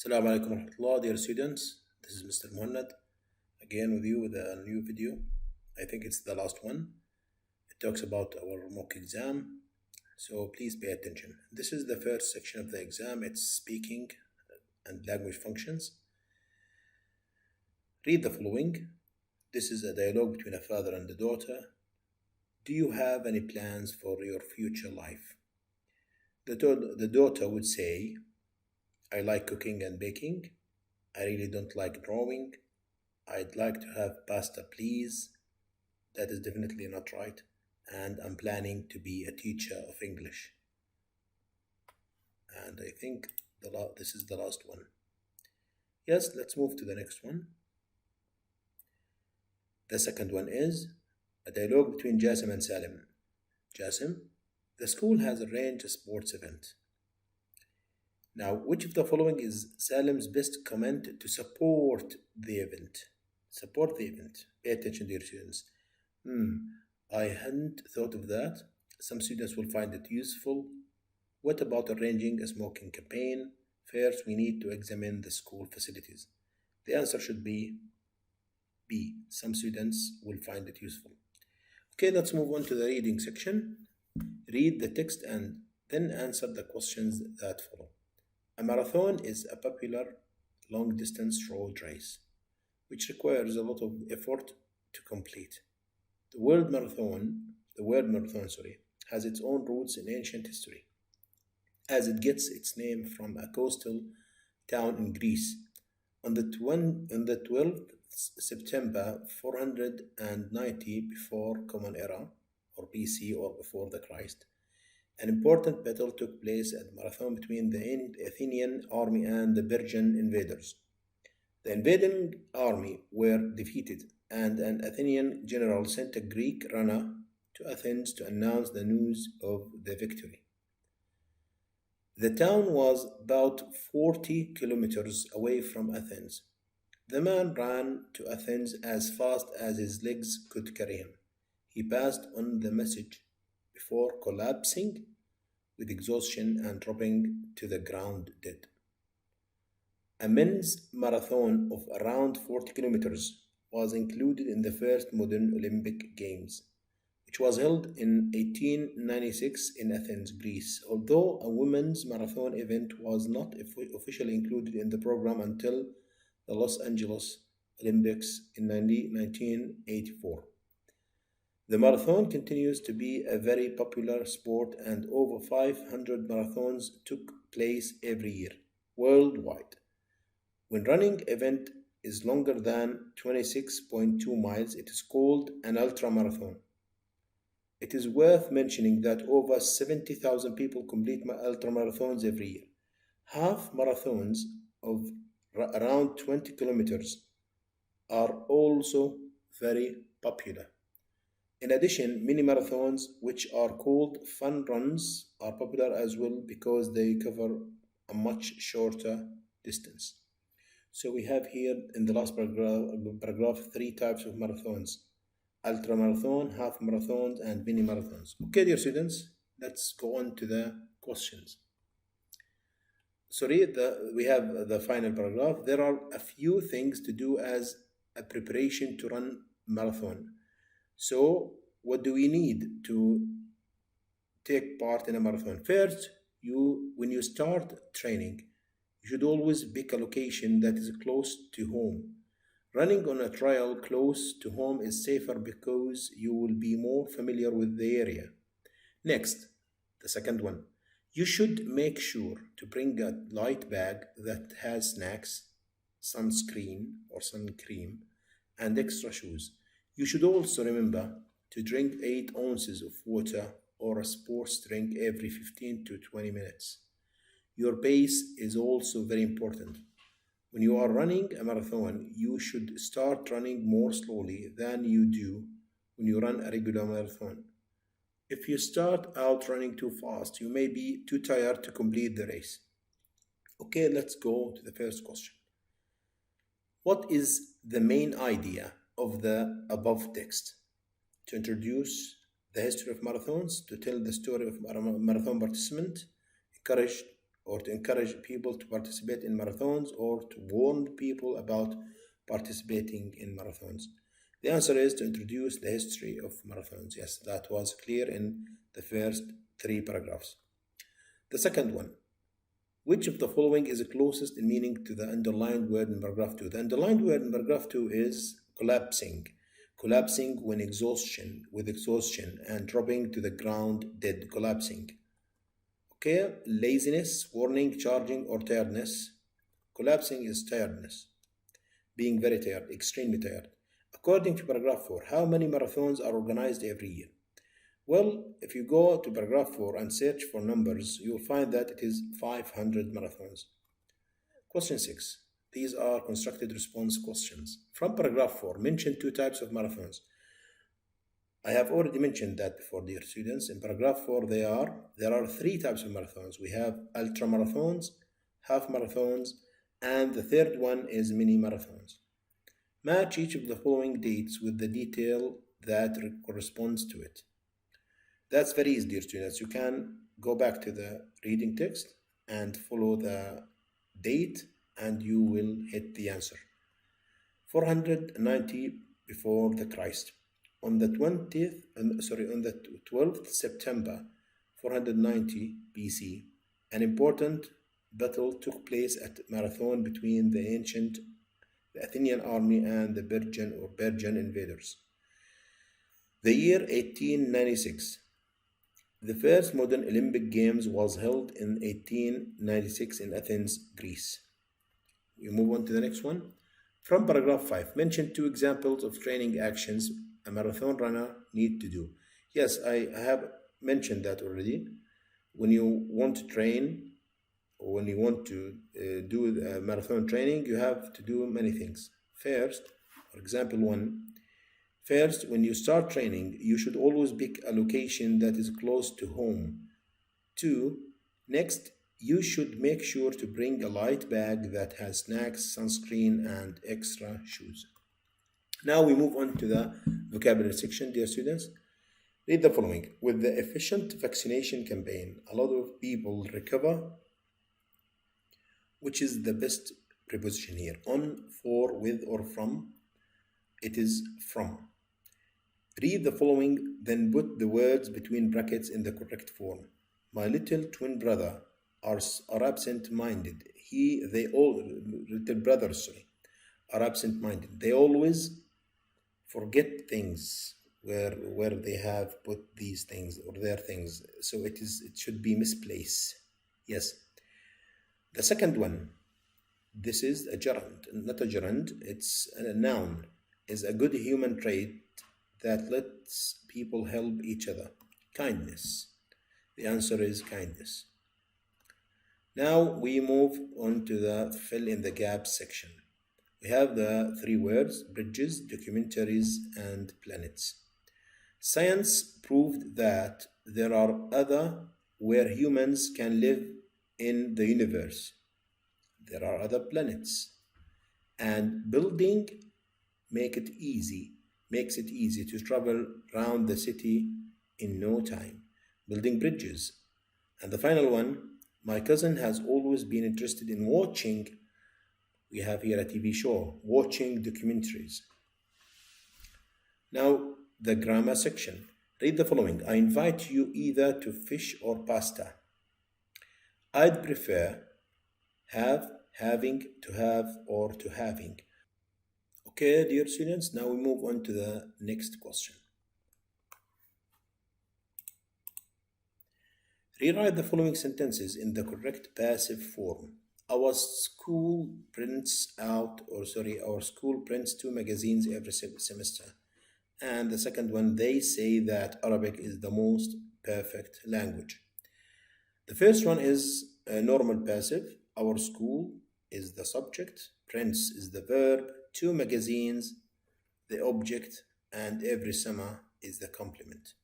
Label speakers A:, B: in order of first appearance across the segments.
A: Assalamu alaikum warahmatullah, dear students. This is Mr. Muhammad again with you with a new video. I think it's the last one. It talks about our mock exam, so please pay attention. This is the first section of the exam. It's speaking and language functions. Read the following. This is a dialogue between a father and a daughter. Do you have any plans for your future life? The daughter would say, I like cooking and baking. I really don't like drawing. I'd like to have pasta, please. That is definitely not right. And I'm planning to be a teacher of English. And I think this is the last one. Yes, let's move to the next one. The second one is a dialogue between Jasim and Salim. Jasim, the school has arranged a sports event. Now, which of the following is Salim's best comment to support the event? Support the event. Pay attention, dear students. I hadn't thought of that. Some students will find it useful. What about arranging a smoking campaign? First, we need to examine the school facilities. The answer should be B. Some students will find it useful. Okay, let's move on to the reading section. Read the text and then answer the questions that follow. A marathon is a popular long-distance road race, which requires a lot of effort to complete. The word marathon, has its own roots in ancient history, as it gets its name from a coastal town in Greece. On the 12th September 490 before Common Era, or BC, or before the Christ, an important battle took place at Marathon between the Athenian army and the Persian invaders. The invading army were defeated, and an Athenian general sent a Greek runner to Athens to announce the news of the victory. The town was about 40 kilometers away from Athens. The man ran to Athens as fast as his legs could carry him. He passed on the message before collapsing with exhaustion and dropping to the ground dead. A men's marathon of around 40 kilometers was included in the first modern Olympic Games, which was held in 1896 in Athens, Greece, although a women's marathon event was not officially included in the program until the Los Angeles Olympics in 1984. The marathon continues to be a very popular sport, and over 500 marathons took place every year worldwide. When running event is longer than 26.2 miles, it is called an ultramarathon. It is worth mentioning that over 70,000 people complete ultramarathons every year. Half marathons of around 20 kilometers are also very popular. In addition, mini marathons, which are called fun runs, are popular as well because they cover a much shorter distance. So we have here in the last paragraph 3 types of marathons: ultra marathon, half marathons, and mini marathons. Okay, dear students, let's go on to the questions. We have the final paragraph. There are a few things to do as a preparation to run marathon. So, what do we need to take part in a marathon? First, when you start training, you should always pick a location that is close to home. Running on a trail close to home is safer because you will be more familiar with the area. Next, the second one, you should make sure to bring a light bag that has snacks, sunscreen or sun cream, and extra shoes. You should also remember to drink 8 ounces of water or a sports drink every 15 to 20 minutes. Your pace is also very important. When you are running a marathon, you should start running more slowly than you do when you run a regular marathon. If you start out running too fast, you may be too tired to complete the race. Okay, let's go to the first question. What is the main idea of the above text? To introduce the history of marathons, to tell the story of marathon participants, encourage or to encourage people to participate in marathons, or to warn people about participating in marathons? The answer is to introduce the history of marathons. Yes, that was clear in the first 3 paragraphs. The second one, which of the following is closest in meaning to the underlined word in paragraph 2? The underlined word in paragraph 2 is collapsing. Collapsing with exhaustion, and dropping to the ground dead, collapsing. Okay, laziness, warning, charging, or tiredness. Collapsing is tiredness, being very tired, extremely tired. According to paragraph 4, how many marathons are organized every year? Well, if you go to paragraph 4 and search for numbers, you'll find that it is 500 marathons. Question 6. These are constructed response questions. From paragraph 4, mention 2 types of marathons. I have already mentioned that before, dear students. In paragraph 4, there are 3 types of marathons. We have ultra marathons, half marathons, and the third one is mini marathons. Match each of the following dates with the detail that corresponds to it. That's very easy, dear students. You can go back to the reading text and follow the date, and you will hit the answer. 490 before the Christ. On the 12th September 490 BC, an important battle took place at Marathon between the Athenian army and the Persian invaders. The year 1896. The first modern Olympic Games was held in 1896 in Athens, Greece. We move on to the next one. From paragraph 5, mention 2 examples of training actions a marathon runner need to do. Yes, I have mentioned that already. When you want to train, or when you want to do marathon training, you have to do many things. First, for example 1, first, when you start training, you should always pick a location that is close to home. 2, next, you should make sure to bring a light bag that has snacks, sunscreen, and extra shoes. Now we move on to the vocabulary section, dear students. Read the following. With the efficient vaccination campaign, a lot of people recover. Which is the best preposition here? On, for, with, or from? It is from. Read the following, then put the words between brackets in the correct form. My little twin brother are absent-minded. Little brothers, are absent-minded. They always forget things where they have put these things or their things. So it should be misplaced. Yes. The second one, this is a gerund, not a gerund, it's a noun, is a good human trait that lets people help each other. Kindness. The answer is kindness. Now we move on to the fill in the gaps section. We have the 3 words, bridges, documentaries, and planets. Science proved that there are other where humans can live in the universe. There are other planets. And building makes it easy to travel around the city in no time. Building bridges. And the final one, my cousin has always been interested in watching, we have here a TV show, watching documentaries. Now, the grammar section. Read the following. I invite you either to fish or pasta. I'd prefer have, having, to have, or to having. Okay, dear students, now we move on to the next question. Rewrite the following sentences in the correct passive form. Our school prints 2 magazines every semester. And the second one, they say that Arabic is the most perfect language. The first one is a normal passive. Our school is the subject, prints is the verb, 2 magazines, the object, and every summer is the complement.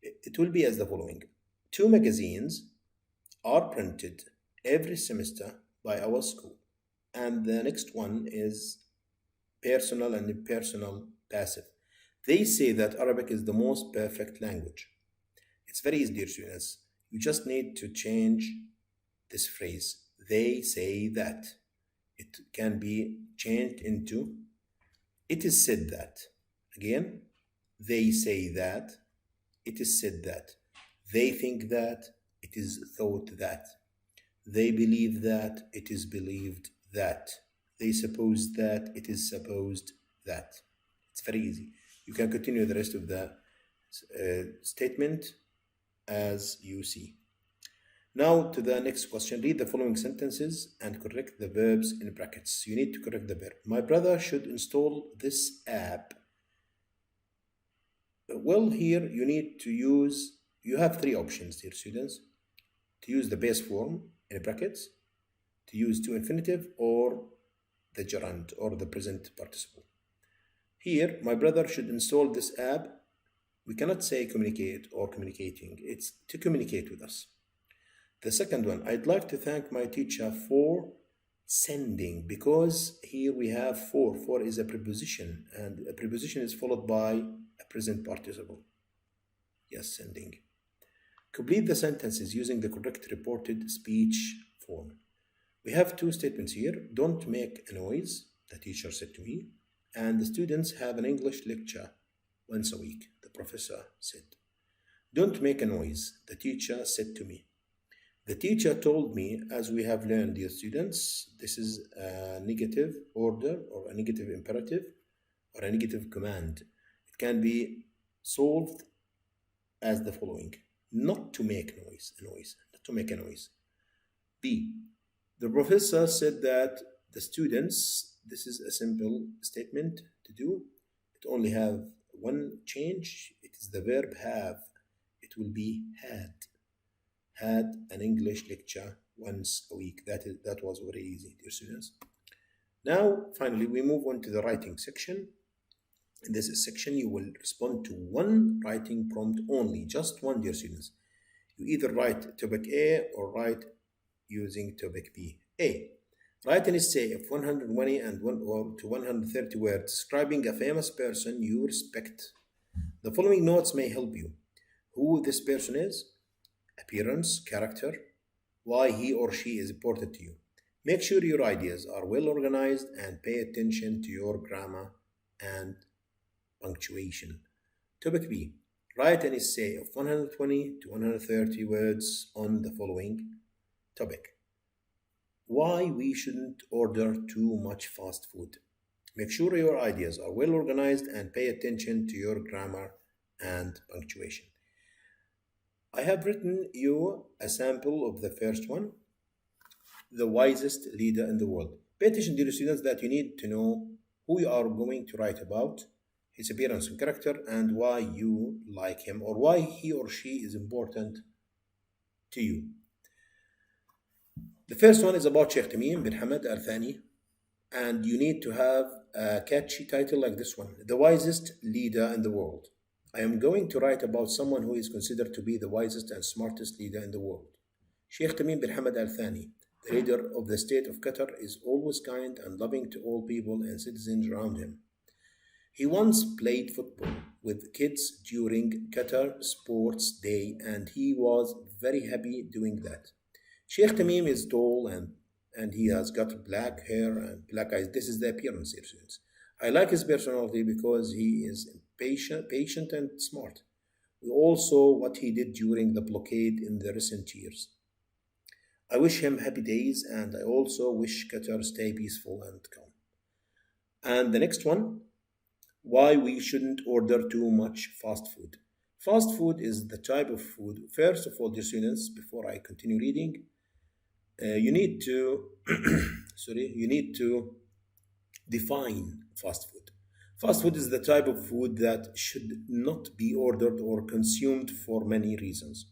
A: It will be as the following. 2 magazines are printed every semester by our school. And the next one is personal and impersonal passive. They say that Arabic is the most perfect language. It's very easy, dear students. You just need to change this phrase. They say that. It can be changed into it is said that. Again, they say that. It is said that. They think that. It is thought that. They believe that. It is believed that. They suppose that. It is supposed that. It's very easy. You can continue the rest of the statement as you see. Now to the next question. Read the following sentences and correct the verbs in brackets. You need to correct the verb. My brother should install this app. Well, here you need to use, you have three options, dear students. To use the base form in brackets, to use to infinitive, or the gerund or the present participle. Here, my brother should install this app. We cannot say communicate or communicating. It's to communicate with us. The second one, I'd like to thank my teacher for sending, because here we have for. For is a preposition, and a preposition is followed by a present participle. Yes, sending. Complete the sentences using the correct reported speech form. We have two statements here. Don't make a noise, the teacher said to me, and the students have an English lecture once a week, the professor said. Don't make a noise, the teacher said to me. The teacher told me, as we have learned, dear students, this is a negative order or a negative imperative or a negative command. It can be solved as the following. Not to make not to make a noise. B. The professor said that the students, this is a simple statement to do. It only have one change. It is the verb have. It will be had an English lecture once a week. That was very easy, dear students. Now, finally, we move on to the writing section. In this section, you will respond to one writing prompt only, just one, dear students. You either write topic A or write using topic B. A. Write an essay of 120 and 130 words describing a famous person you respect. The following notes may help you. Who this person is, appearance, character, why he or she is important to you. Make sure your ideas are well organized and pay attention to your grammar and punctuation. Topic B. Write an essay of 120 to 130 words on the following topic. Why we shouldn't order too much fast food. Make sure your ideas are well organized and pay attention to your grammar and punctuation. I have written you a sample of the first one, the wisest leader in the world. Pay attention, dear students, that you need to know who you are going to write about, his appearance and character, and why you like him or why he or she is important to you. The first one is about Sheikh Tamim bin Hamad Al Thani, and you need to have a catchy title like this one, the wisest leader in the world. I am going to write about someone who is considered to be the wisest and smartest leader in the world. Sheikh Tamim bin Hamad Al Thani, the leader of the state of Qatar, is always kind and loving to all people and citizens around him. He once played football with kids during Qatar Sports Day, and he was very happy doing that. Sheikh Tamim is tall and he has got black hair and black eyes. This is the appearance, dear students. I like his personality because he is patient and smart. We all saw what he did during the blockade in the recent years. I wish him happy days, and I also wish Qatar stay peaceful and calm. And the next one, why we shouldn't order too much fast food. Fast food is the type of food. First of all, dear students, before I continue reading, you need to define fast food. Fast food is the type of food that should not be ordered or consumed for many reasons.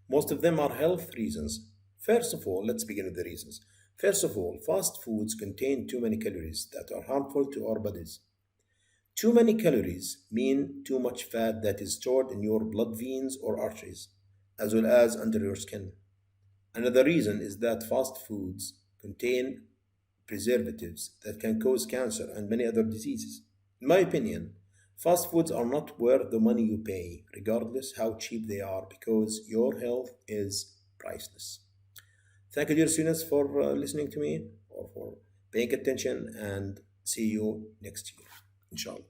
A: Most of them are health reasons. First of all, let's begin with the reasons. First of all, fast foods contain too many calories that are harmful to our bodies. Too many calories mean too much fat that is stored in your blood veins or arteries, as well as under your skin. Another reason is that fast foods contain preservatives that can cause cancer and many other diseases. In my opinion, Fast foods are not worth the money you pay, regardless how cheap they are, because your health is priceless. Thank you, dear students, for listening to me or for paying attention, and see you next year, inshallah.